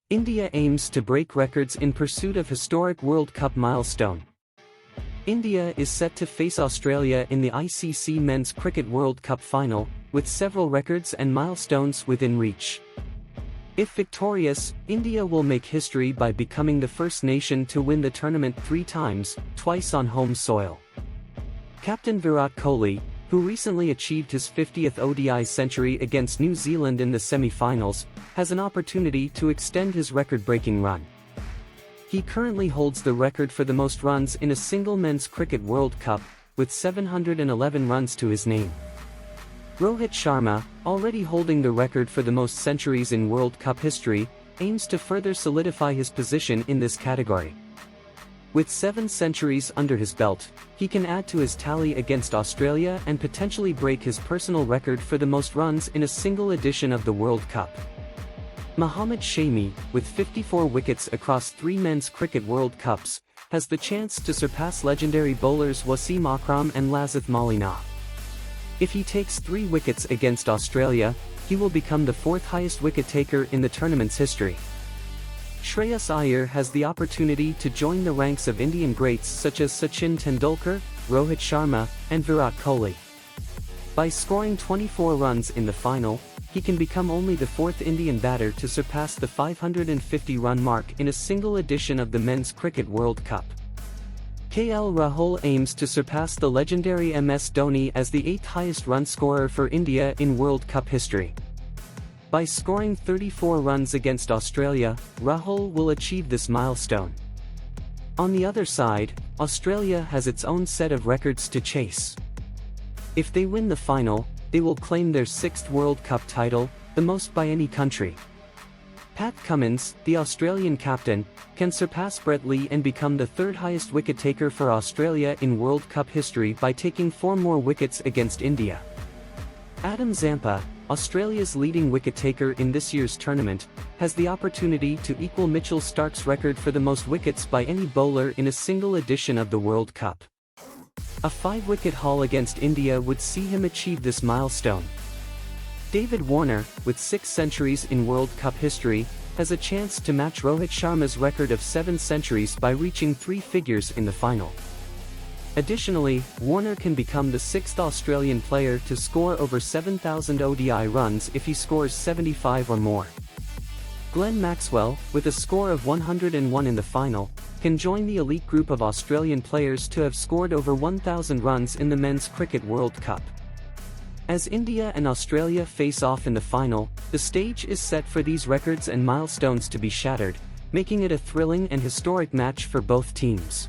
India aims to break records in pursuit of historic World Cup milestone. India is set to face Australia in the ICC Men's Cricket World Cup final, with several records and milestones within reach. If victorious, India will make history by becoming the first nation to win the tournament 3 times, twice on home soil. Captain Virat Kohli, who recently achieved his 50th ODI century against New Zealand in the semi-finals, has an opportunity to extend his record-breaking run. He currently holds the record for the most runs in a single Men's Cricket World Cup, with 711 runs to his name. Rohit Sharma, already holding the record for the most centuries in World Cup history, aims to further solidify his position in this category. With 7 centuries under his belt, he can add to his tally against Australia and potentially break his personal record for the most runs in a single edition of the World Cup. Mohammad Shami, with 54 wickets across 3 Men's Cricket World Cups, has the chance to surpass legendary bowlers Wasim Akram and Lasith Maulana. If he takes 3 wickets against Australia, he will become the 4th highest wicket-taker in the tournament's history. Shreyas Iyer has the opportunity to join the ranks of Indian greats such as Sachin Tendulkar, Rohit Sharma, and Virat Kohli. By scoring 24 runs in the final, he can become only the 4th Indian batter to surpass the 550-run mark in a single edition of the Men's Cricket World Cup. KL Rahul aims to surpass the legendary MS Dhoni as the 8th highest run scorer for India in World Cup history. By scoring 34 runs against Australia, Rahul will achieve this milestone. On the other side, Australia has its own set of records to chase. If they win the final, they will claim their 6th World Cup title, the most by any country. Pat Cummins, the Australian captain, can surpass Brett Lee and become the 3rd highest wicket-taker for Australia in World Cup history by taking 4 more wickets against India. Adam Zampa, Australia's leading wicket-taker in this year's tournament, has the opportunity to equal Mitchell Starc's record for the most wickets by any bowler in a single edition of the World Cup. A 5-wicket haul against India would see him achieve this milestone. David Warner, with 6 centuries in World Cup history, has a chance to match Rohit Sharma's record of 7 centuries by reaching 3 figures in the final. Additionally, Warner can become the 6th Australian player to score over 7,000 ODI runs if he scores 75 or more. Glenn Maxwell, with a score of 101 in the final, can join the elite group of Australian players to have scored over 1,000 runs in the Men's Cricket World Cup. As India and Australia face off in the final, the stage is set for these records and milestones to be shattered, making it a thrilling and historic match for both teams.